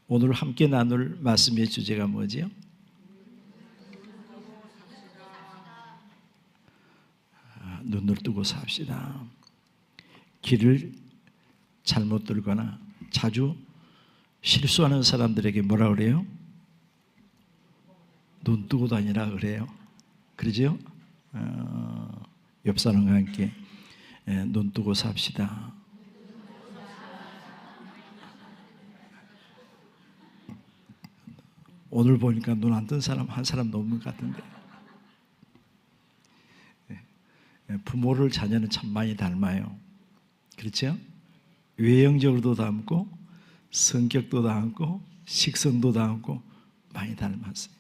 오늘 함께 나눌 말씀의 주제가 뭐지요? 눈을 뜨고 삽시다. 길을 잘못 들거나 자주 실수하는 사람들에게 뭐라 그래요? 눈 뜨고 다니라 그래요. 그러죠? 옆 사람과 함께 눈 뜨고 삽시다. 오늘 보니까 눈 안 뜬 사람 한 사람도 없는 것 같은데, 부모를 자녀는 참 많이 닮아요. 그렇죠? 외형적으로도 닮고 성격도 닮고 식성도 닮고 많이 닮았어요.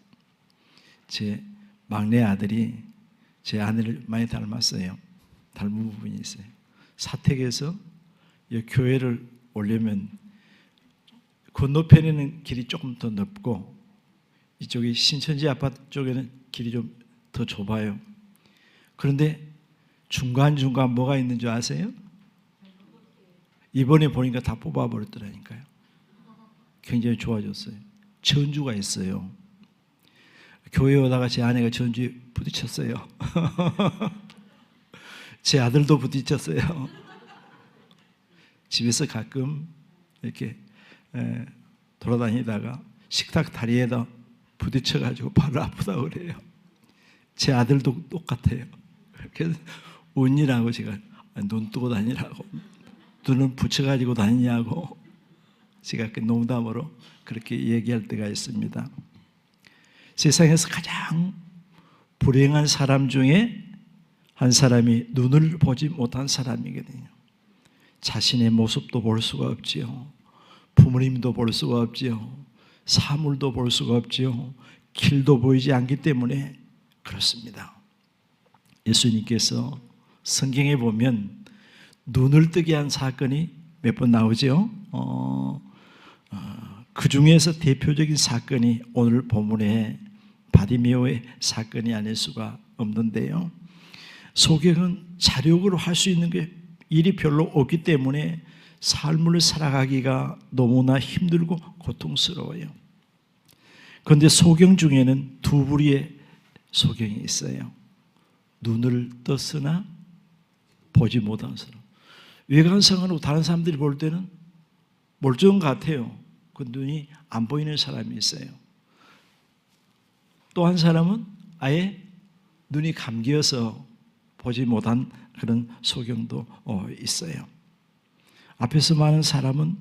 제 막내 아들이 제 아내를 많이 닮았어요. 닮은 부분이 있어요. 사택에서 교회를 오려면 건너편에는 길이 조금 더 넓고 이쪽이 신천지 아파트 쪽에는 길이 좀 더 좁아요. 그런데 중간중간 뭐가 있는 줄 아세요? 이번에 보니까 다 뽑아버렸더라니까요. 굉장히 좋아졌어요. 전주가 있어요. 교회 오다가 제 아내가 전주에 부딪혔어요. 제 아들도 부딪혔어요. 집에서 가끔 이렇게 돌아다니다가 식탁 다리에다 부딪혀가지고 발을 아프다고 그래요. 제 아들도 똑같아요. 그래서 운이라고 제가 눈 뜨고 다니라고, 눈을 붙여가지고 다니냐고 제가 농담으로 그렇게 얘기할 때가 있습니다. 세상에서 가장 불행한 사람 중에 한 사람이 눈을 보지 못한 사람이거든요. 자신의 모습도 볼 수가 없지요. 부모님도 볼 수가 없지요. 사물도 볼 수가 없지요. 길도 보이지 않기 때문에 그렇습니다. 예수님께서 성경에 보면 눈을 뜨게 한 사건이 몇 번 나오죠. 그 중에서 대표적인 사건이 오늘 본문의 바디메오의 사건이 아닐 수가 없는데요. 소경은 자력으로 할 수 있는 게 일이 별로 없기 때문에 삶을 살아가기가 너무나 힘들고 고통스러워요. 그런데 소경 중에는 두 부류의 소경이 있어요. 눈을 떴으나 보지 못한 사람. 외관상으로 다른 사람들이 볼 때는 멀쩡한 것 같아요. 그 눈이 안 보이는 사람이 있어요. 또 한 사람은 아예 눈이 감겨서 보지 못한 그런 소경도 있어요. 앞에서 말하는 사람은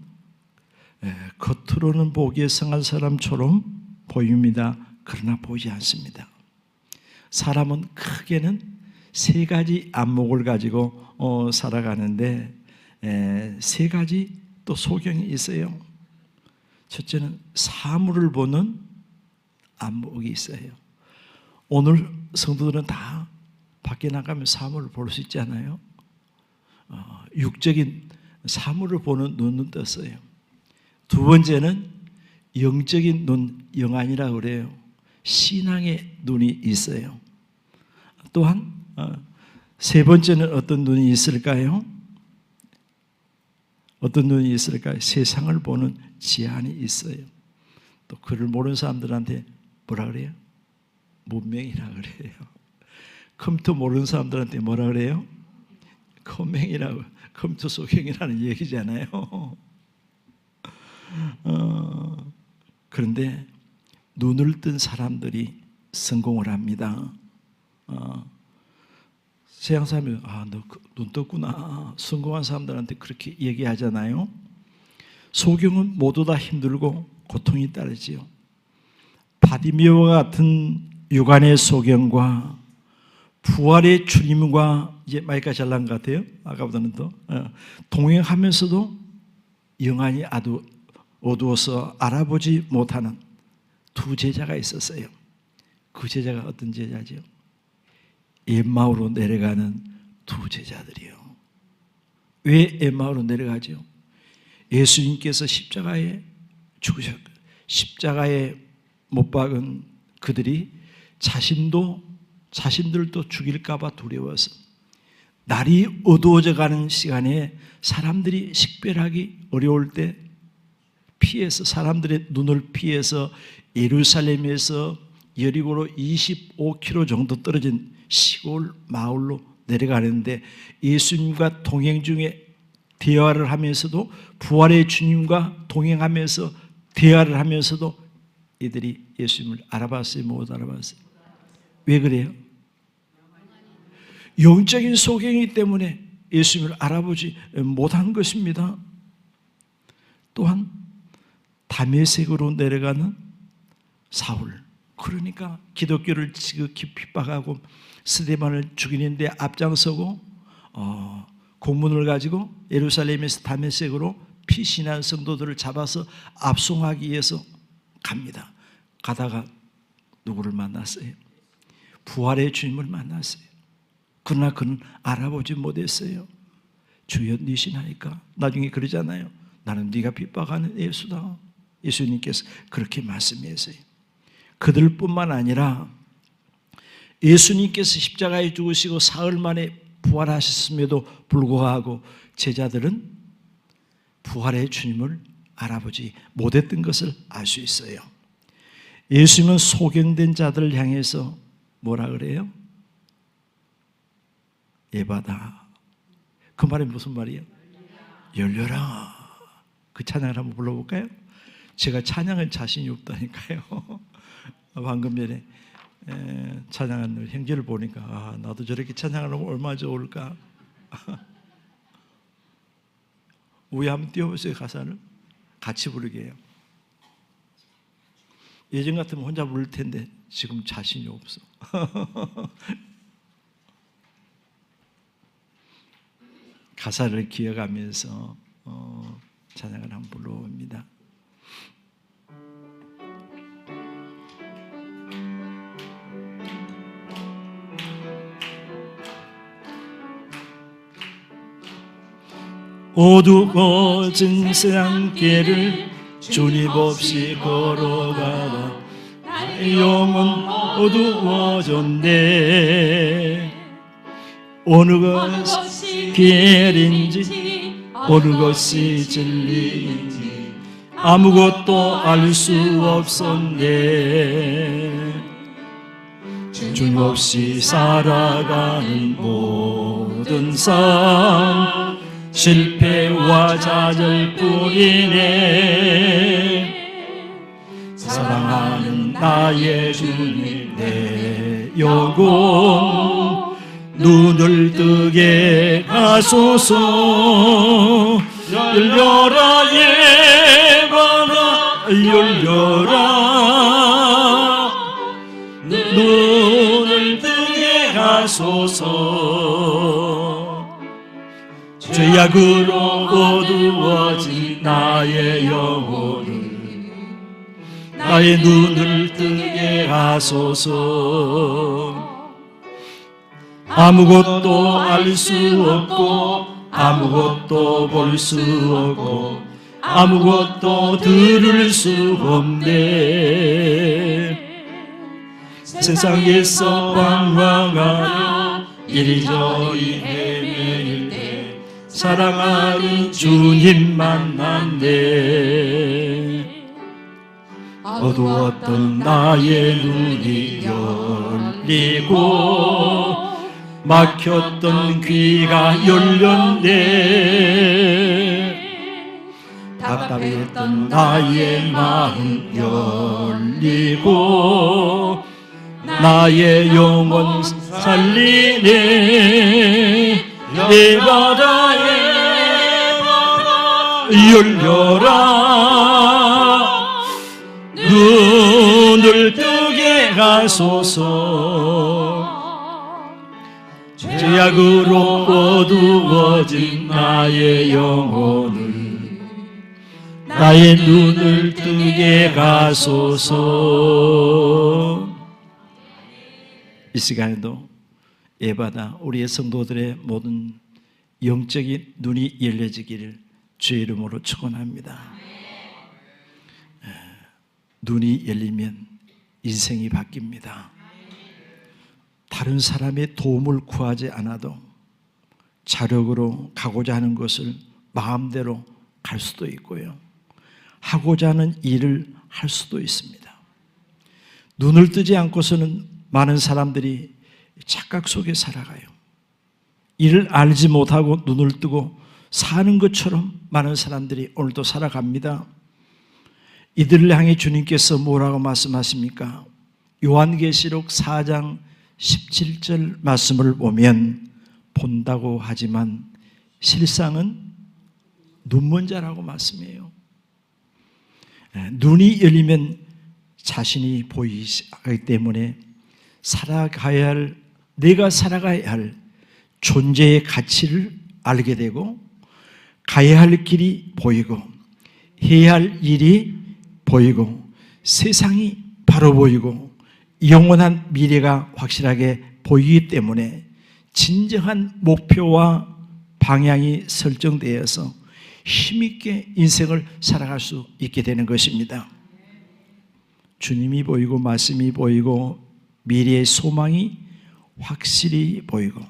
겉으로는 보기에 성한 사람처럼 보입니다. 그러나 보지 않습니다. 사람은 크게는 세 가지 안목을 가지고 살아가는데 세 가지 또 소경이 있어요. 첫째는 사물을 보는 안목이 있어요. 오늘 성도들은 다 밖에 나가면 사물을 볼 수 있잖아요. 육적인 사물을 보는 눈은 떴어요. 두 번째는 영적인 눈, 영안이라고 그래요. 신앙의 눈이 있어요. 또한 세 번째는 어떤 눈이 있을까요? 어떤 눈이 있을까요? 세상을 보는 지안이 있어요. 또 그를 모르는 사람들한테 뭐라 그래요? 문맹이라 그래요. 컴퓨터 모르는 사람들한테 뭐라 그래요? 컴맹이라고, 컴퓨터 소경이라는 얘기잖아요. 그런데 눈을 뜬 사람들이 성공을 합니다. 세상 사람이 너 눈 떴구나, 성공한 사람들한테 그렇게 얘기하잖아요. 소경은 모두 다 힘들고 고통이 따르지요. 바디메오와 같은 육안의 소경과 부활의 주님과 이제 마이크가 잘 나온 것 같아요. 아까보다는 더 동행하면서도 영안이 어두워서 알아보지 못하는 두 제자가 있었어요. 그 제자가 어떤 제자죠? 엠마오로 내려가는 두 제자들이요. 왜 엠마오로 내려가죠? 예수님께서 십자가에 죽으셨고 십자가에 못 박은 그들이 자신들도 죽일까 봐 두려워서 날이 어두워져 가는 시간에 사람들이 식별하기 어려울 때 피해서, 사람들의 눈을 피해서 예루살렘에서 여리고로 25km 정도 떨어진 시골 마을로 내려가는데, 예수님과 동행 중에 대화를 하면서도, 부활의 주님과 동행하면서 대화를 하면서도 이들이 예수님을 알아봤어요? 못 알아봤어요? 왜 그래요? 영적인 소경이기 때문에 예수님을 알아보지 못한 것입니다. 또한 다메섹으로 내려가는 사울, 그러니까 기독교를 지극히 핍박하고 스데반을 죽이는데 앞장서고 공문을 가지고 예루살렘에서 다메섹으로 피신한 성도들을 잡아서 압송하기 위해서 갑니다. 가다가 누구를 만났어요? 부활의 주님을 만났어요. 그러나 그는 알아보지 못했어요. 주여 니시나이까? 나중에 그러잖아요. 나는 네가 핍박하는 예수다. 예수님께서 그렇게 말씀하세요. 그들뿐만 아니라 예수님께서 십자가에 죽으시고 사흘 만에 부활하셨음에도 불구하고 제자들은 부활의 주님을 알아보지 못했던 것을 알 수 있어요. 예수님은 소경된 자들을 향해서 뭐라 그래요? 에바다. 그 말이 무슨 말이에요? 열려라. 그 찬양을 한번 불러볼까요? 제가 찬양은 자신이 없다니까요. 방금 전에 찬양하는 형제를 보니까 나도 저렇게 찬양하면 얼마나 좋을까. 우리 한번 띄워보세요. 가사를 같이 부르게 해요. 예전 같으면 혼자 부를 텐데 지금 자신이 없어. 가사를 기억하면서 찬양을 한번 불러봅니다. 어두워진 세상길을 주님 없이 걸어가다 나의 영혼 어두워졌네. 어느 것이 길인지 어느 것이 진리인지 아무것도 알 수 없었네. 주님 없이 살아가는 모든 삶 실패와 좌절뿐이네. 사랑하는 나의 주님 내 영혼 눈을 뜨게 하소서. 열려라 예바나 열려라. 눈을 뜨게 하소서. 죄악으로 어두워진 나의 영혼을 나의 눈을 뜨게 하소서. 아무것도 알 수 없고 아무것도 볼 수 없고 아무것도 들을 수 없네. 세상에서 방황하며 이리저리 헤매일 때 사랑하는 주님 만났네. 어두웠던 나의 눈이 열리고 막혔던 귀가 열렸네. 답답했던 나의 마음 열리고 나의 영혼 살리네. 예바다 예바다 열려라. 눈을 뜨게 하소서. 죄악으로 어두워진 나의 영혼을 나의 눈을 뜨게 하소서. 이 시간에도 예바다 우리의 성도들의 모든 영적인 눈이 열려지기를 주의 이름으로 축원합니다. 눈이 열리면 인생이 바뀝니다. 다른 사람의 도움을 구하지 않아도 자력으로 가고자 하는 것을 마음대로 갈 수도 있고요. 하고자 하는 일을 할 수도 있습니다. 눈을 뜨지 않고서는 많은 사람들이 착각 속에 살아가요. 이를 알지 못하고 눈을 뜨고 사는 것처럼 많은 사람들이 오늘도 살아갑니다. 이들을 향해 주님께서 뭐라고 말씀하십니까? 요한계시록 4장 17절 말씀을 보면 본다고 하지만 실상은 눈먼 자라고 말씀해요. 눈이 열리면 자신이 보이기 때문에 살아가야 할, 내가 살아가야 할 존재의 가치를 알게 되고 가야 할 길이 보이고 해야 할 일이 보이고 세상이 바로 보이고 영원한 미래가 확실하게 보이기 때문에 진정한 목표와 방향이 설정되어서 힘있게 인생을 살아갈 수 있게 되는 것입니다. 주님이 보이고 말씀이 보이고 미래의 소망이 확실히 보이고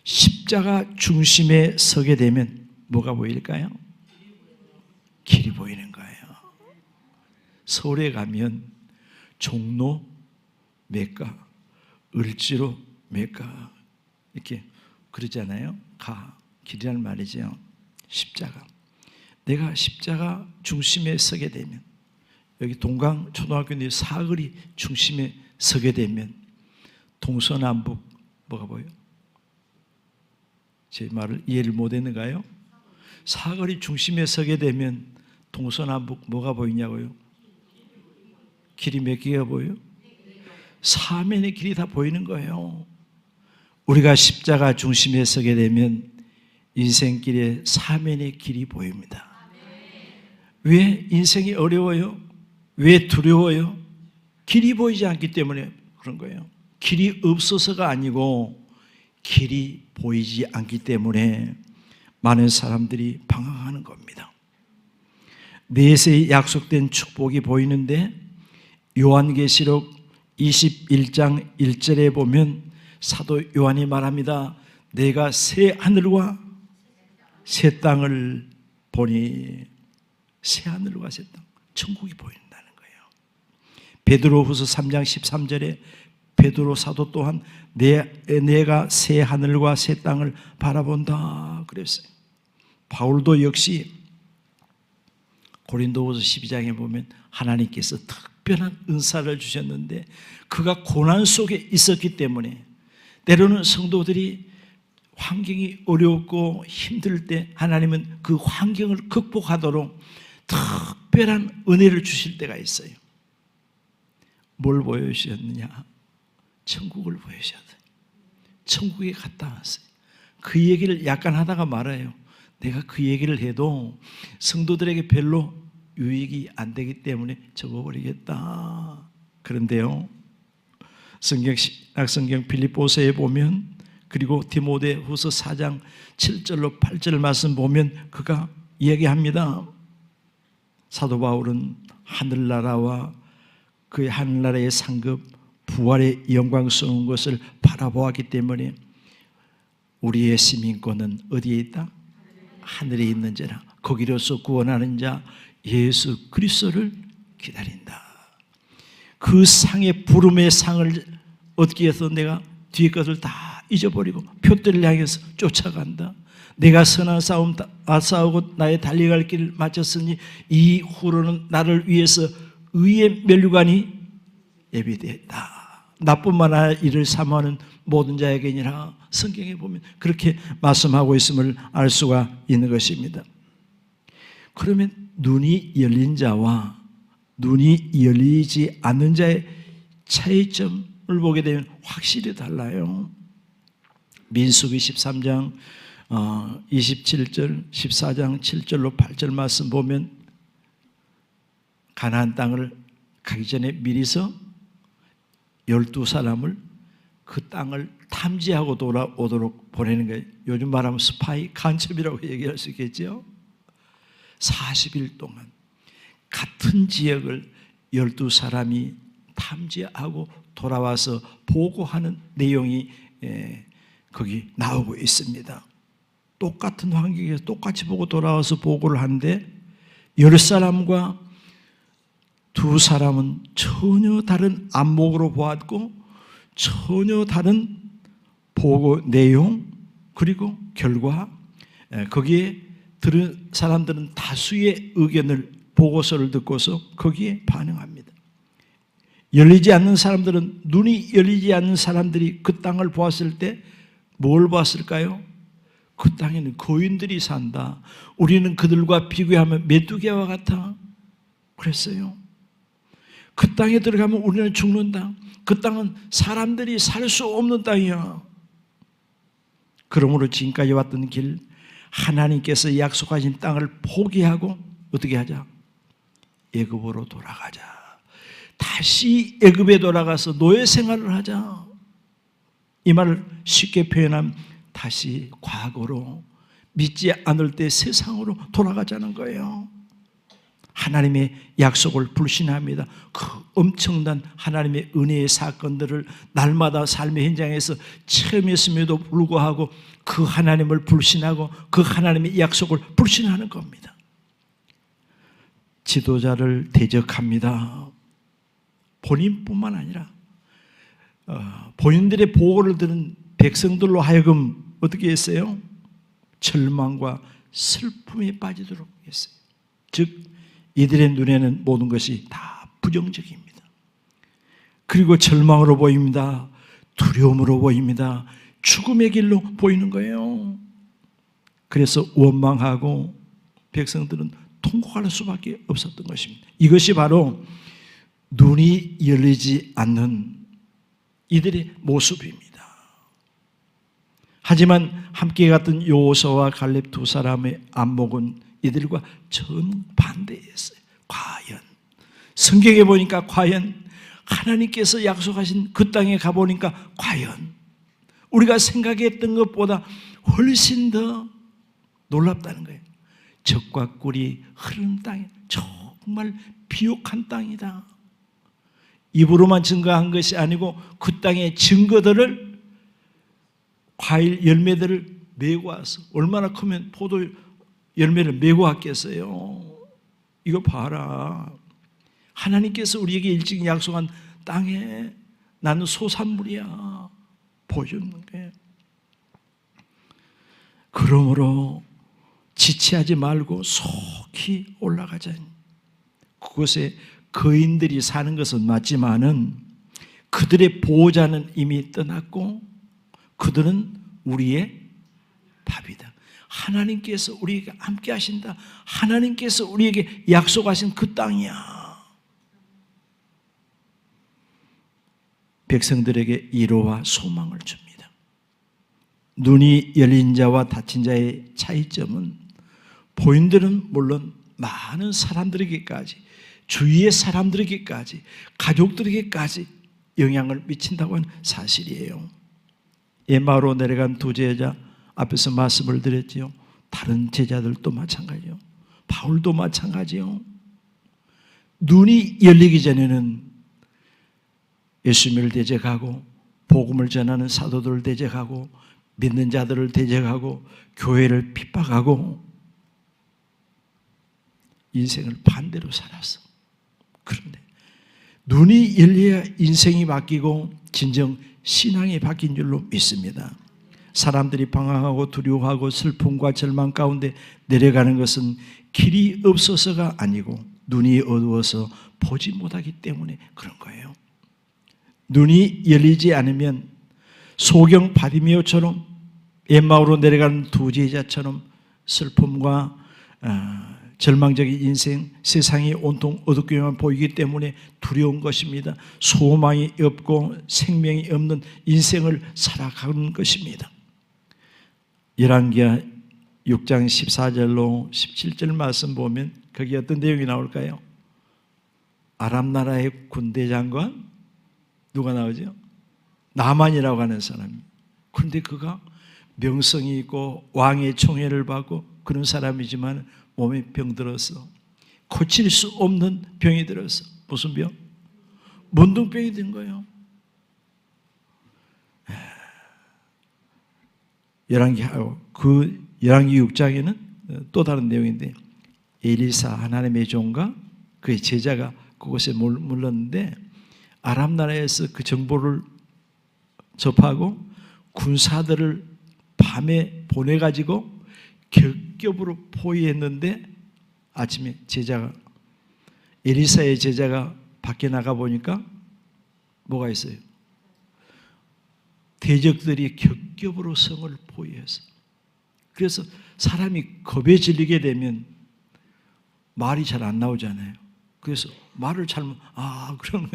십자가 중심에 서게 되면 뭐가 보일까요? 길이 보이는 거예요. 서울에 가면 종로 몇 가, 을지로 몇 가 이렇게 그러잖아요. 길이란 말이죠. 십자가. 내가 십자가 중심에 서게 되면 여기 동강 초등학교 내 사거리 중심에 서게 되면 동서남북 뭐가 보여요? 제 말을 이해를 못했는가요? 사거리 중심에 서게 되면 동서남북 뭐가 보이냐고요? 길이 몇 개가 보여요? 사면의 길이 다 보이는 거예요. 우리가 십자가 중심에 서게 되면 인생길에 사면의 길이 보입니다. 왜 인생이 어려워요? 왜 두려워요? 길이 보이지 않기 때문에 그런 거예요. 길이 없어서가 아니고 길이 보이지 않기 때문에 많은 사람들이 방황하는 겁니다. 넷의 약속된 축복이 보이는데 요한계시록 21장 1절에 보면 사도 요한이 말합니다. 내가 새 하늘과 새 땅을 보니 새 하늘과 새 땅, 천국이 보인다는 거예요. 베드로후서 3장 13절에 베드로 사도 또한 내가 새 하늘과 새 땅을 바라본다 그랬어요. 바울도 역시 고린도후서 12장에 보면 하나님께서 특별한 은사를 주셨는데 그가 고난 속에 있었기 때문에 때로는 성도들이 환경이 어렵고 힘들 때 하나님은 그 환경을 극복하도록 특별한 은혜를 주실 때가 있어요. 뭘 보여주셨느냐? 천국을 보여주셨어요. 천국에 갔다 왔어요. 그 얘기를 약간 하다가 말아요. 내가 그 얘기를 해도 성도들에게 별로 유익이 안 되기 때문에 접어버리겠다. 그런데요, 성경 빌립보서에 보면 그리고 디모데후서 4장 7절로 8절 말씀 보면 그가 이야기합니다. 사도 바울은 하늘나라와 그 하늘나라의 상급 부활의 영광스러운 것을 바라보았기 때문에 우리의 시민권은 어디에 있다? 하늘에 있는지라 거기로서 구원하는 자 예수 그리스도를 기다린다. 그 상의 부름의 상을 얻기 위해서 내가 뒤에 것을 다 잊어버리고 표대를 향해서 쫓아간다. 내가 선한 싸움 싸우고 나의 달려갈 길을 마쳤으니 이후로는 나를 위해서 의의 면류관이 예비되었다. 나뿐만 아니라 이를 사모하는 모든 자에게니라. 성경에 보면 그렇게 말씀하고 있음을 알 수가 있는 것입니다. 그러면 눈이 열린 자와 눈이 열리지 않는 자의 차이점을 보게 되면 확실히 달라요. 민수기 13장 27절 14장 7절로 8절 말씀 보면 가나안 땅을 가기 전에 미리서 12사람을 그 땅을 탐지하고 돌아오도록 보내는 거예요. 요즘 말하면 스파이 간첩이라고 얘기할 수 있겠죠. 40일 동안 같은 지역을 12사람이 탐지하고 돌아와서 보고하는 내용이 거기 나오고 있습니다. 똑같은 환경에서 똑같이 보고 돌아와서 보고를 하는데 10사람과 두 사람은 전혀 다른 안목으로 보았고 전혀 다른 보고 내용 그리고 결과, 거기에 들은 사람들은 다수의 의견을 보고서를 듣고서 거기에 반응합니다. 열리지 않는 사람들은, 눈이 열리지 않는 사람들이 그 땅을 보았을 때 뭘 보았을까요? 그 땅에는 거인들이 산다. 우리는 그들과 비교하면 메뚜기와 같아. 그랬어요. 그 땅에 들어가면 우리는 죽는다. 그 땅은 사람들이 살 수 없는 땅이야. 그러므로 지금까지 왔던 길, 하나님께서 약속하신 땅을 포기하고 어떻게 하자? 애굽으로 돌아가자. 다시 애굽에 돌아가서 노예 생활을 하자. 이 말을 쉽게 표현하면 다시 과거로, 믿지 않을 때 세상으로 돌아가자는 거예요. 하나님의 약속을 불신합니다. 그 엄청난 하나님의 은혜의 사건들을 날마다 삶의 현장에서 체험했음에도 불구하고 그 하나님을 불신하고 그 하나님의 약속을 불신하는 겁니다. 지도자를 대적합니다. 본인뿐만 아니라 본인들의 보고를 들은 백성들로 하여금 어떻게 했어요? 절망과 슬픔에 빠지도록 했어요. 즉 이들의 눈에는 모든 것이 다 부정적입니다. 그리고 절망으로 보입니다. 두려움으로 보입니다. 죽음의 길로 보이는 거예요. 그래서 원망하고 백성들은 통곡할 수밖에 없었던 것입니다. 이것이 바로 눈이 열리지 않는 이들의 모습입니다. 하지만 함께 갔던 여호수아와 갈렙 두 사람의 안목은 이들과 정반대였어요. 과연 성경에 보니까 과연 하나님께서 약속하신 그 땅에 가보니까 과연 우리가 생각했던 것보다 훨씬 더 놀랍다는 거예요. 젖과 꿀이 흐르는 땅이 정말 비옥한 땅이다. 입으로만 증거한 것이 아니고 그 땅의 증거들을, 과일 열매들을 메고 와서, 얼마나 크면 포도 열매를 메고 왔겠어요. 이거 봐라. 하나님께서 우리에게 일찍 약속한 땅에 나는 소산물이야. 보여주는 거예요. 그러므로 지체하지 말고 속히 올라가자. 그곳에 거인들이 사는 것은 맞지만은 그들의 보호자는 이미 떠났고 그들은 우리의 밥이다. 하나님께서 우리에게 함께 하신다. 하나님께서 우리에게 약속하신 그 땅이야. 백성들에게 위로와 소망을 줍니다. 눈이 열린 자와 닫힌 자의 차이점은 본인들은 물론 많은 사람들에게까지, 주위의 사람들에게까지, 가족들에게까지 영향을 미친다고 하는 사실이에요. 엠마오로 내려간 두 제자 앞에서 말씀을 드렸지요. 다른 제자들도 마찬가지요. 바울도 마찬가지요. 눈이 열리기 전에는 예수님을 대적하고 복음을 전하는 사도들을 대적하고 믿는 자들을 대적하고 교회를 핍박하고 인생을 반대로 살았어. 그런데 눈이 열려야 인생이 바뀌고 진정 신앙이 바뀐 줄로 믿습니다. 사람들이 방황하고 두려워하고 슬픔과 절망 가운데 내려가는 것은 길이 없어서가 아니고 눈이 어두워서 보지 못하기 때문에 그런 거예요. 눈이 열리지 않으면 소경 바디메오처럼 엠마오로 내려가는 두 제자처럼 슬픔과 절망적인 인생, 세상이 온통 어둡게만 보이기 때문에 두려운 것입니다. 소망이 없고 생명이 없는 인생을 살아가는 것입니다. 열왕기하 6장 14절로 17절 말씀 보면 거기 어떤 내용이 나올까요? 아람 나라의 군대 장관 누가 나오죠? 나만이라고 하는 사람이. 그런데 그가 명성이 있고 왕의 총애를 받고 그런 사람이지만 몸에 병 들어서 고칠 수 없는 병이 들어서. 무슨 병? 문둥병이 든 거예요. 열왕기 6장에는 또 다른 내용인데 엘리사 하나님의 종과 그의 제자가 그곳에 머물렀는데 아람 나라에서 그 정보를 접하고 군사들을 밤에 보내가지고 격겹으로 포위했는데 아침에 엘리사의 제자가 밖에 나가 보니까 뭐가 있어요? 대적들이 격겹으로 성을 포위했어요. 그래서 사람이 겁에 질리게 되면 말이 잘 안 나오잖아요. 그래서 말을 잘못 그러면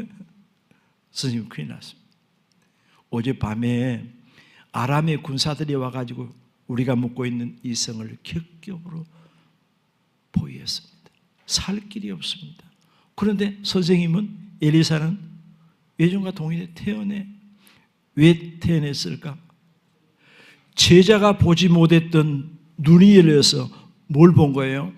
스님 큰일 났습니다. 어젯밤에 아람의 군사들이 와가지고 우리가 묵고 있는 이 성을 격겹으로 포위했습니다. 살 길이 없습니다. 그런데 선생님은 엘리사는 예전과 동일해 태어내. 왜 태어났을까? 제자가 보지 못했던 눈이 열려서 뭘 본 거예요?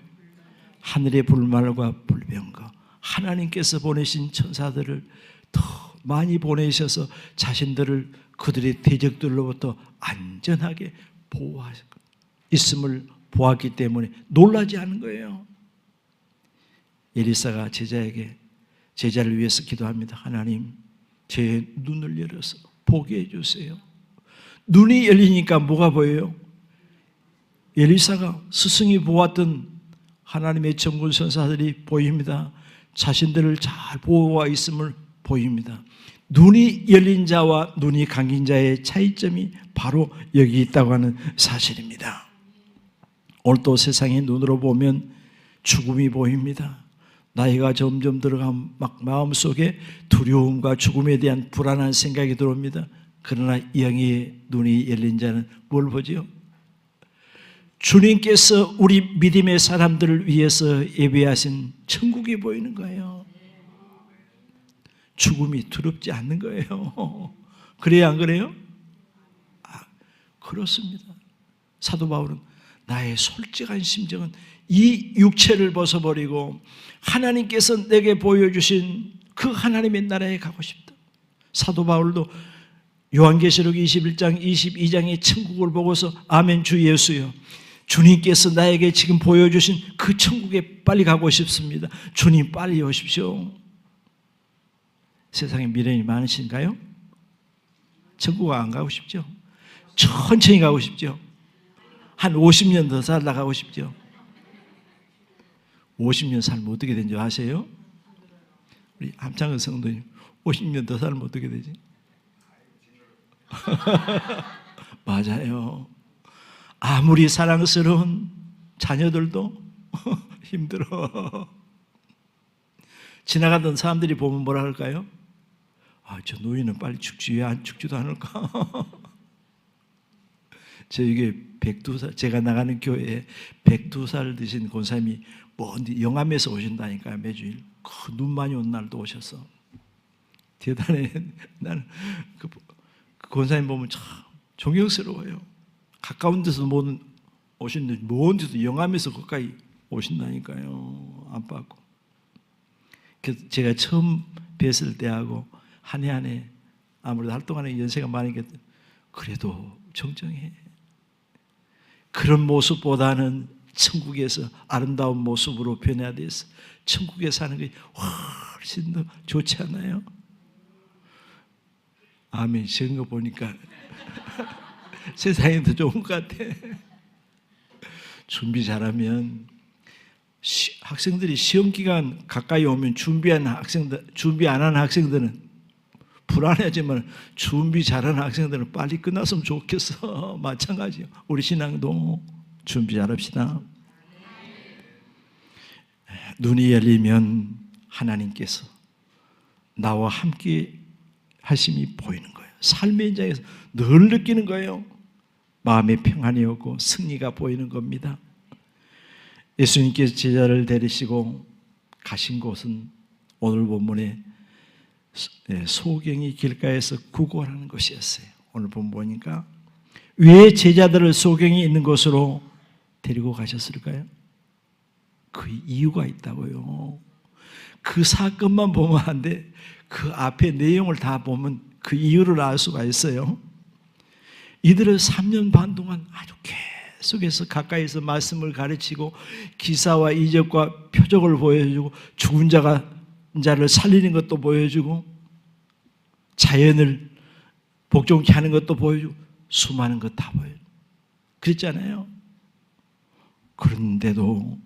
하늘의 불말과 불병거. 하나님께서 보내신 천사들을 더 많이 보내셔서 자신들을 그들의 대적들로부터 안전하게 보호하셨고 있음을 보았기 때문에 놀라지 않은 거예요. 엘리사가 제자를 위해서 기도합니다. 하나님, 제 눈을 열어서 보게 해주세요. 눈이 열리니까 뭐가 보여요? 엘리사가 스승이 보았던 하나님의 천군 천사들이 보입니다. 자신들을 잘 보호하고 있음을 보입니다. 눈이 열린 자와 눈이 감긴 자의 차이점이 바로 여기 있다고 하는 사실입니다. 오늘도 세상의 눈으로 보면 죽음이 보입니다. 나이가 점점 들어가면 마음속에 두려움과 죽음에 대한 불안한 생각이 들어옵니다. 그러나 영의 눈이 열린 자는 뭘 보죠? 주님께서 우리 믿음의 사람들을 위해서 예배하신 천국이 보이는 거예요. 죽음이 두렵지 않는 거예요. 그래요, 안 그래요? 그렇습니다. 사도 바울은 나의 솔직한 심정은 이 육체를 벗어버리고 하나님께서 내게 보여주신 그 하나님의 나라에 가고 싶다. 사도 바울도 요한계시록 21장 22장의 천국을 보고서 아멘 주 예수여, 주님께서 나에게 지금 보여주신 그 천국에 빨리 가고 싶습니다. 주님 빨리 오십시오. 세상에 미련이 많으신가요? 천국 안 가고 싶죠? 천천히 가고 싶죠? 한 50년 더 살다 가고 싶죠? 50년 살면 어떻게 되는지 아세요? 우리 함창은 성도님 50년 더 살면 어떻게 되지? 맞아요. 아무리 사랑스러운 자녀들도 힘들어. 지나가던 사람들이 보면 뭐라 할까요? 저 노인은 빨리 죽지 왜 안 죽지도 않을까? 이게 102살, 제가 나가는 교회에 102살 드신 권사님이 먼 영암에서 오신다니까요. 매주일 눈 많이 온 날도 오셔서 대단해. 나는 그 권사님 보면 참 존경스러워요. 가까운 데서 못 오시는데 먼 데서 영암에서 가까이 오신다니까요. 안 받고. 그래서 제가 처음 뵀을 때하고 한 해 한 해 아무래도 활동하는 연세가 많으니까 그래도 정정해. 그런 모습보다는 천국에서 아름다운 모습으로 변해야 돼서 천국에 사는 게 훨씬 더 좋지 않아요? 아멘. 적은 거 보니까 세상이 더 좋은 것 같아. 준비 잘하면 학생들이 시험 기간 가까이 오면 준비 안 하는 학생들은 불안하지만 준비 잘하는 학생들은 빨리 끝났으면 좋겠어. 마찬가지요. 우리 신앙도 준비 잘합시다. 눈이 열리면 하나님께서 나와 함께 하심이 보이는 거예요. 삶의 현장에서 늘 느끼는 거예요. 마음의 평안이 오고 승리가 보이는 겁니다. 예수님께서 제자를 데리시고 가신 곳은 오늘 본문에 소경이 길가에서 구걸하는 곳이었어요. 오늘 본 보니까 왜 제자들을 소경이 있는 곳으로 데리고 가셨을까요? 그 이유가 있다고요. 그 사건만 보면 안 돼. 그 앞에 내용을 다 보면 그 이유를 알 수가 있어요. 이들은 3년 반 동안 아주 계속해서 가까이서 말씀을 가르치고 기사와 이적과 표적을 보여주고 죽은 자를 살리는 것도 보여주고 자연을 복종케 하는 것도 보여주고 수많은 것 다 보여주고 그랬잖아요. 그런데도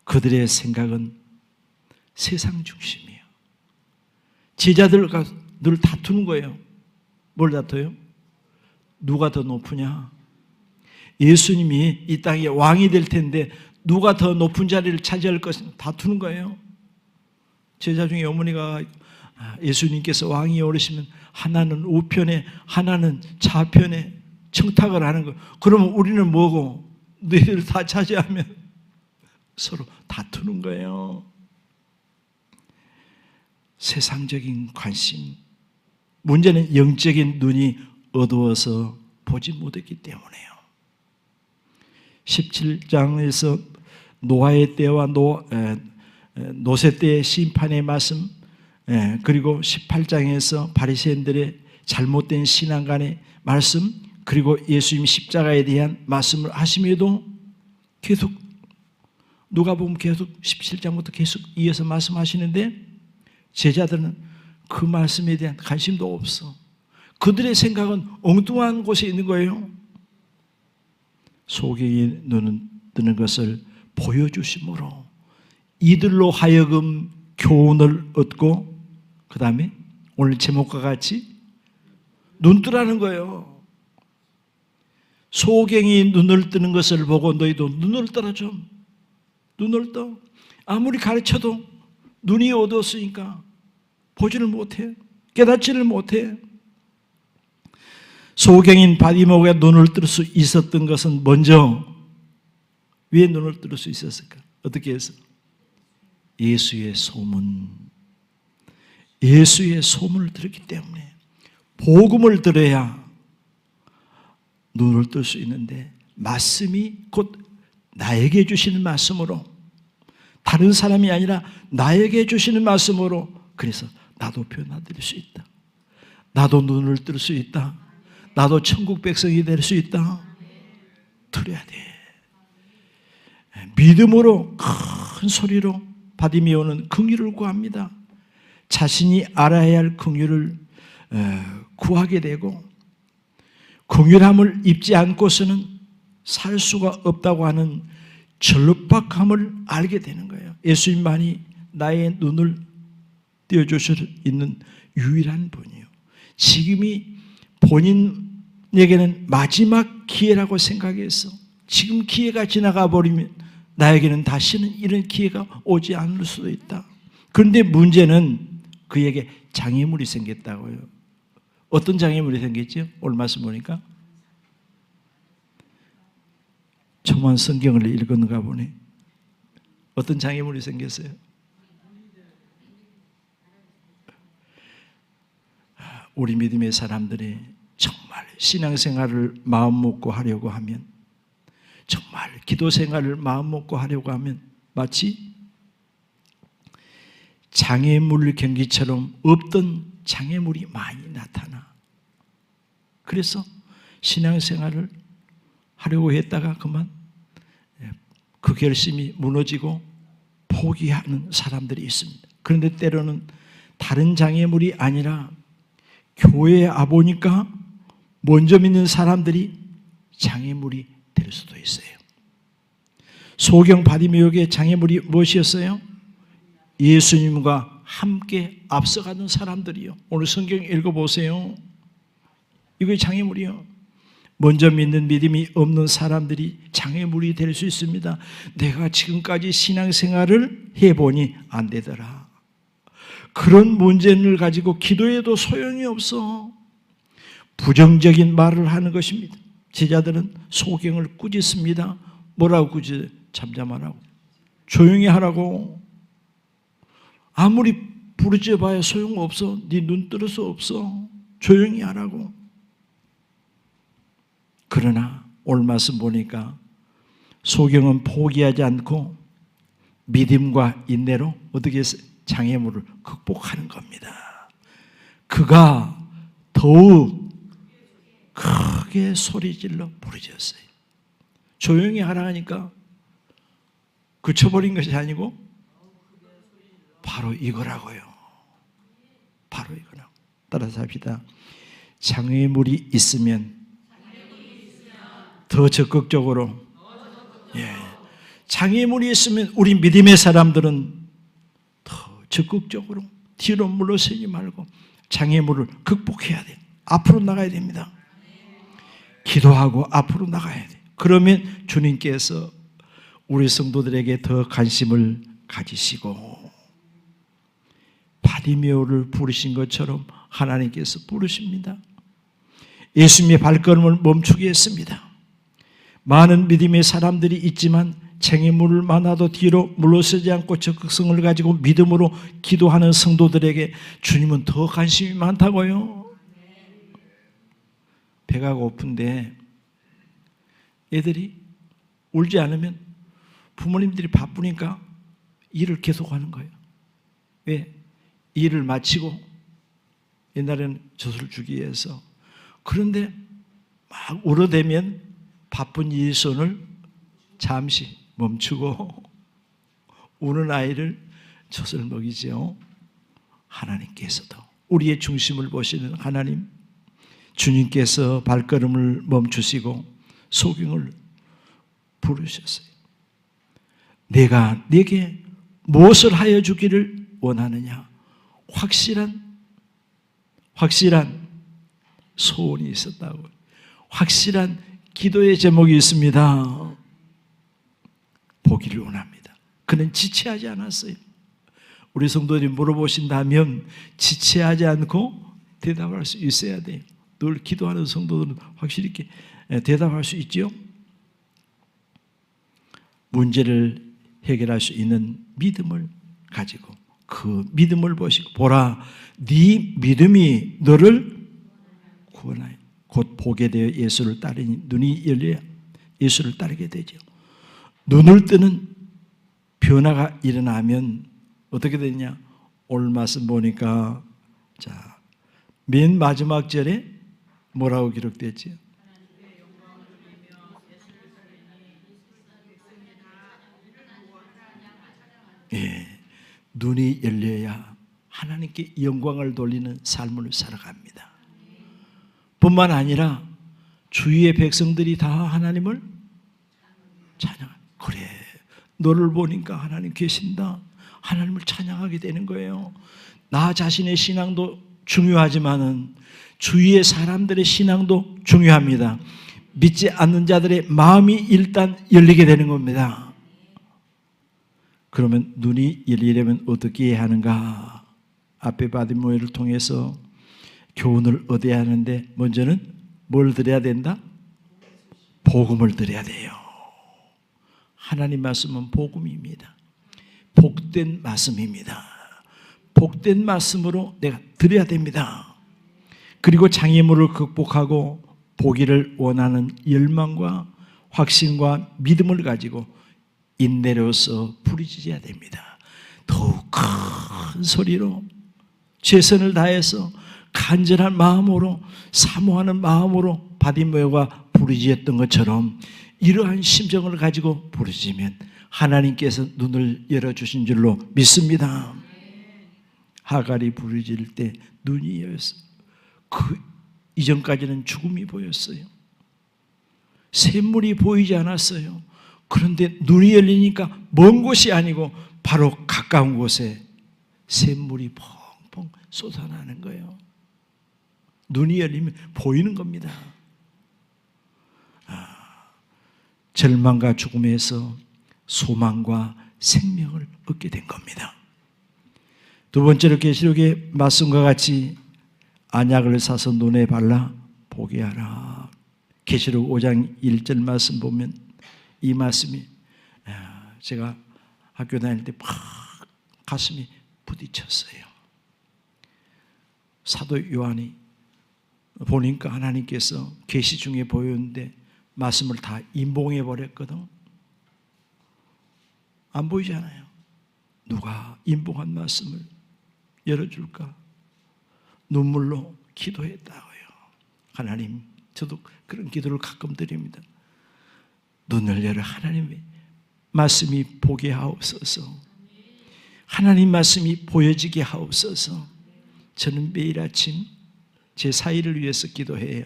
그들의 생각은 세상 중심이에요. 제자들과 늘 다투는 거예요. 뭘 다퉈요? 누가 더 높으냐? 예수님이 이 땅에 왕이 될 텐데 누가 더 높은 자리를 차지할 것인가 다투는 거예요. 제자 중에 어머니가 예수님께서 왕이 오르시면 하나는 우편에 하나는 좌편에 청탁을 하는 거예요. 그러면 우리는 뭐고? 너희들 다 차지하면 서로 다투는 거예요. 세상적인 관심, 문제는 영적인 눈이 어두워서 보지 못했기 때문에요. 17장에서 노아의 때와 노세 때의 심판의 말씀, 그리고 18장에서 바리새인들의 잘못된 신앙관의 말씀, 그리고 예수님 십자가에 대한 말씀을 하심에도 계속 누가 보면 계속 17장부터 계속 이어서 말씀하시는데 제자들은 그 말씀에 대한 관심도 없어. 그들의 생각은 엉뚱한 곳에 있는 거예요. 소경이 눈은 뜨는 것을 보여주심으로 이들로 하여금 교훈을 얻고 그 다음에 오늘 제목과 같이 눈 뜨라는 거예요. 소경이 눈을 뜨는 것을 보고 너희도 눈을 떠라 좀. 눈을 떠. 아무리 가르쳐도 눈이 어두웠으니까 보지를 못해. 깨닫지를 못해. 소경인 바디모가 눈을 뜰 수 있었던 것은 먼저 왜 눈을 뜰 수 있었을까? 어떻게 해서? 예수의 소문. 예수의 소문을 들었기 때문에 복음을 들어야 눈을 뜰 수 있는데 말씀이 곧 나에게 주시는 말씀으로 다른 사람이 아니라 나에게 주시는 말씀으로 그래서 나도 변화될 수 있다. 나도 눈을 뜰 수 있다. 나도 천국 백성이 될 수 있다. 들어야 돼. 믿음으로 큰 소리로 바디메오는 긍휼을 구합니다. 자신이 알아야 할 긍휼을 구하게 되고 긍휼함을 입지 않고서는 살 수가 없다고 하는 절박함을 알게 되는 거예요. 예수님만이 나의 눈을 띄워주실 수 있는 유일한 분이요. 지금이 본인에게는 마지막 기회라고 생각해서 지금 기회가 지나가 버리면 나에게는 다시는 이런 기회가 오지 않을 수도 있다. 그런데 문제는 그에게 장애물이 생겼다고요. 어떤 장애물이 생겼죠? 오늘 말씀 보니까 초만 성경을 읽었는가 보니 어떤 장애물이 생겼어요? 우리 믿음의 사람들이 정말 신앙생활을 마음 먹고 하려고 하면 정말 기도생활을 마음 먹고 하려고 하면 마치 장애물 경기처럼 없던 장애물이 많이 나타나. 그래서 신앙생활을 하려고 했다가 그만 그 결심이 무너지고 포기하는 사람들이 있습니다. 그런데 때로는 다른 장애물이 아니라 교회에 와보니까 먼저 믿는 사람들이 장애물이 될 수도 있어요. 소경 바디메오의 장애물이 무엇이었어요? 예수님과 함께 앞서가는 사람들이요. 오늘 성경 읽어보세요. 이거 장애물이요. 먼저 믿는 믿음이 없는 사람들이 장애물이 될 수 있습니다. 내가 지금까지 신앙생활을 해보니 안 되더라. 그런 문제를 가지고 기도해도 소용이 없어. 부정적인 말을 하는 것입니다. 제자들은 소경을 꾸짖습니다. 뭐라고 꾸짖어요? 잠잠하라고. 조용히 하라고. 아무리 부르짖어봐야 소용없어. 네 눈 뜰 수 없어. 조용히 하라고. 그러나 오늘 말씀 보니까 소경은 포기하지 않고 믿음과 인내로 어떻게 장애물을 극복하는 겁니다. 그가 더욱 크게 소리질러 부르짖었어요. 조용히 하라 하니까 그쳐버린 것이 아니고 바로 이거라고요. 바로 이거라고. 따라서 합시다. 장애물이 있으면 더 적극적으로, 장애물이 있으면 우리 믿음의 사람들은 더 적극적으로 뒤로 물러서지 말고 장애물을 극복해야 돼요. 앞으로 나가야 됩니다. 기도하고 앞으로 나가야 돼요. 그러면 주님께서 우리 성도들에게 더 관심을 가지시고 바디메오를 부르신 것처럼 하나님께서 부르십니다. 예수님의 발걸음을 멈추게 했습니다. 많은 믿음의 사람들이 있지만 장애물을 많아도 뒤로 물러서지 않고 적극성을 가지고 믿음으로 기도하는 성도들에게 주님은 더 관심이 많다고요. 배가 고픈데 애들이 울지 않으면 부모님들이 바쁘니까 일을 계속하는 거예요. 왜? 일을 마치고 옛날에는 젖을 주기 위해서. 그런데 막 울어대면 바쁜 이 손을 잠시 멈추고 우는 아이를 젖을 먹이죠. 하나님께서도 우리의 중심을 보시는 하나님, 주님께서 발걸음을 멈추시고 소경을 부르셨어요. 내가 네게 무엇을 하여 주기를 원하느냐? 확실한 소원이 있었다고. 확실한 기도의 제목이 있습니다. 보기를 원합니다. 그는 지체하지 않았어요. 우리 성도들이 물어보신다면 지체하지 않고 대답할 수 있어야 돼요. 늘 기도하는 성도들은 확실히 이렇게 대답할 수 있지요. 문제를 해결할 수 있는 믿음을 가지고 그 믿음을 보시고 보라, 네 믿음이 너를 구원하여 곧 보게 되어 예수를 따르니 눈이 열려야 예수를 따르게 되죠. 눈을 뜨는 변화가 일어나면 어떻게 되냐? 오늘 말씀 보니까 자, 맨 마지막 절에 뭐라고 기록되죠? 눈이 열려야 하나님께 영광을 돌리는 삶을 살아갑니다. 뿐만 아니라 주위의 백성들이 다 하나님을 찬양합니다. 그래, 너를 보니까 하나님 계신다. 하나님을 찬양하게 되는 거예요. 나 자신의 신앙도 중요하지만은 주위의 사람들의 신앙도 중요합니다. 믿지 않는 자들의 마음이 일단 열리게 되는 겁니다. 그러면 눈이 열리려면 어떻게 해야 하는가? 앞에 바디모이를 통해서 교훈을 얻어야 하는데 먼저는 뭘 드려야 된다? 복음을 드려야 돼요. 하나님 말씀은 복음입니다. 복된 말씀입니다. 복된 말씀으로 내가 드려야 됩니다. 그리고 장애물을 극복하고 보기를 원하는 열망과 확신과 믿음을 가지고 인내로서 부르짖어야 됩니다. 더욱 큰 소리로 최선을 다해서 간절한 마음으로 사모하는 마음으로 바디메오가 부르짖었던 것처럼 이러한 심정을 가지고 부르짖으면 하나님께서 눈을 열어주신 줄로 믿습니다. 하갈이 부르짖을 때 눈이 열렸어요. 그 이전까지는 죽음이 보였어요. 샘물이 보이지 않았어요. 그런데 눈이 열리니까 먼 곳이 아니고 바로 가까운 곳에 샘물이 펑펑 쏟아나는 거예요. 눈이 열리면 보이는 겁니다. 절망과 죽음에서 소망과 생명을 얻게 된 겁니다. 두 번째로 계시록의 말씀과 같이 안약을 사서 눈에 발라 보게 하라. 계시록 5장 1절 말씀 보면 이 말씀이 제가 학교 다닐 때 막 가슴이 부딪혔어요. 사도 요한이 보니까 하나님께서 계시 중에 보였는데 말씀을 다 임봉해 버렸거든. 안 보이잖아요. 누가 임봉한 말씀을 열어줄까? 눈물로 기도했다고요. 하나님, 저도 그런 기도를 가끔 드립니다. 눈을 열어 하나님의 말씀이 보게 하옵소서. 하나님 말씀이 보여지게 하옵소서. 저는 매일 아침 제 사이를 위해서 기도해요.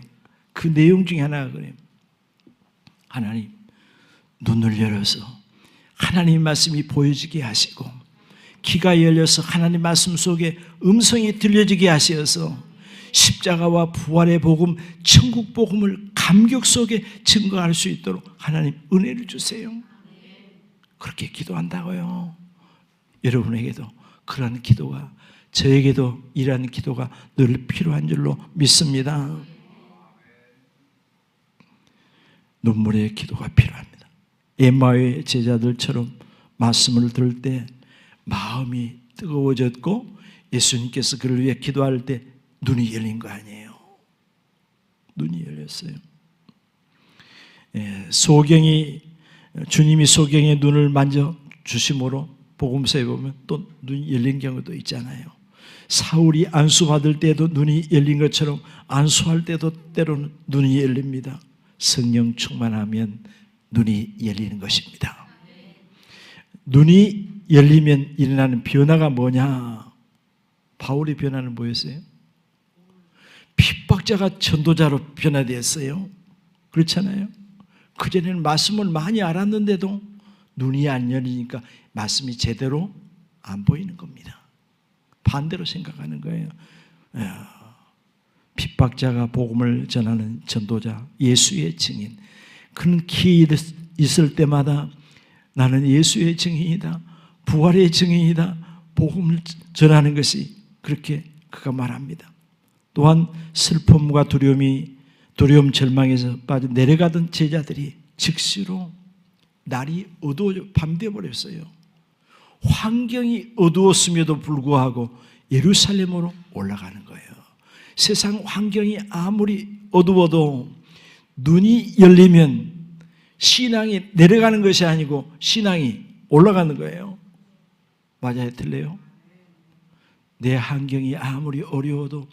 그 내용 중에 하나가 그래요. 하나님, 눈을 열어서 하나님 말씀이 보여지게 하시고, 귀가 열려서 하나님 말씀 속에 음성이 들려지게 하셔서 십자가와 부활의 복음, 천국 복음을 감격 속에 증거할 수 있도록 하나님 은혜를 주세요. 그렇게 기도한다고요. 여러분에게도 그런 기도가, 저에게도 이러한 기도가 늘 필요한 줄로 믿습니다. 눈물의 기도가 필요합니다. 엠마오의 제자들처럼 말씀을 들을 때 마음이 뜨거워졌고, 예수님께서 그를 위해 기도할 때 눈이 열린 거 아니에요. 눈이 열렸어요. 주님이 소경의 눈을 만져 주심으로 복음서에 보면 또 눈이 열린 경우도 있잖아요. 사울이 안수받을 때도 눈이 열린 것처럼 안수할 때도 때로는 눈이 열립니다. 성령 충만하면 눈이 열리는 것입니다. 눈이 열리면 일어나는 변화가 뭐냐? 바울의 변화는 뭐였어요? 핍박자가 전도자로 변화되었어요. 그렇잖아요. 그전에는 말씀을 많이 알았는데도 눈이 안 열리니까 말씀이 제대로 안 보이는 겁니다. 반대로 생각하는 거예요. 핍박자가 복음을 전하는 전도자, 예수의 증인. 그는 기회 있을 때마다 나는 예수의 증인이다, 부활의 증인이다, 복음을 전하는 것이 그렇게 그가 말합니다. 또한 슬픔과 두려움 절망에서 빠져 내려가던 제자들이 즉시로 날이 어두워져 밤 되어버렸어요. 환경이 어두웠음에도 불구하고 예루살렘으로 올라가는 거예요. 세상 환경이 아무리 어두워도 눈이 열리면 신앙이 내려가는 것이 아니고 신앙이 올라가는 거예요. 맞아요? 틀려요? 내 환경이 아무리 어려워도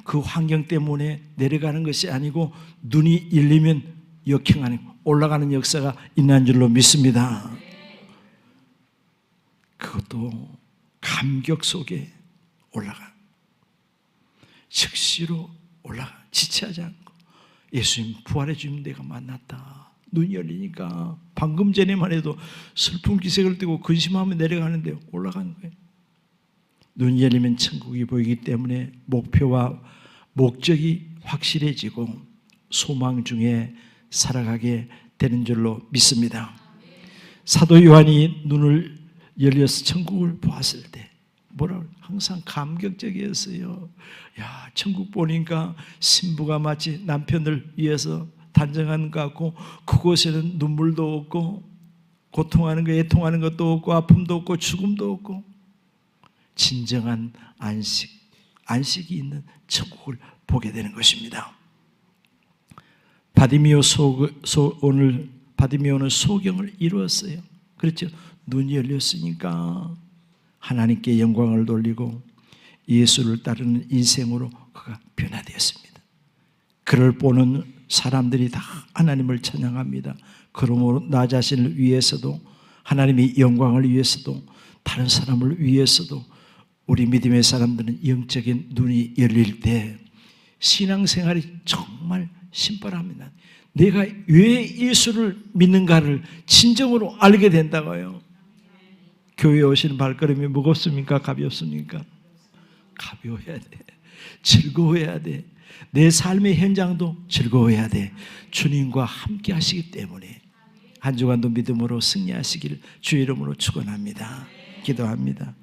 그 환경 때문에 내려가는 것이 아니고 눈이 열리면 역행하는, 올라가는 역사가 있는 줄로 믿습니다. 그것도 감격 속에 올라가, 즉시로 올라가, 지체하지 않고 예수님 부활의 주님 내가 만났다. 눈이 열리니까 방금 전에만 해도 슬픈 기색을 띠고 근심하며 내려가는데 올라가는 거예요. 눈이 열리면 천국이 보이기 때문에 목표와 목적이 확실해지고 소망 중에 살아가게 되는 줄로 믿습니다. 사도 요한이 눈을 열려서 천국을 보았을 때 뭐라고 항상 감격적이었어요. 야, 천국 보니까 신부가 마치 남편을 위해서 단정한 것 같고, 그곳에는 눈물도 없고 고통하는 거, 애통하는 것도 없고 아픔도 없고 죽음도 없고 진정한 안식이 있는 천국을 보게 되는 것입니다. 오늘 바디미오는 소경을 이루었어요. 그렇죠? 눈이 열렸으니까 하나님께 영광을 돌리고 예수를 따르는 인생으로 그가 변화되었습니다. 그를 보는 사람들이 다 하나님을 찬양합니다. 그러므로 나 자신을 위해서도, 하나님의 영광을 위해서도, 다른 사람을 위해서도 우리 믿음의 사람들은 영적인 눈이 열릴 때 신앙생활이 정말 신바랍니다. 내가 왜 예수를 믿는가를 진정으로 알게 된다고요. 교회에 오시는 발걸음이 무겁습니까? 가볍습니까? 가벼워야 돼. 즐거워야 돼. 내 삶의 현장도 즐거워야 돼. 주님과 함께 하시기 때문에 한 주간도 믿음으로 승리하시기를 주의 이름으로 축원합니다. 기도합니다.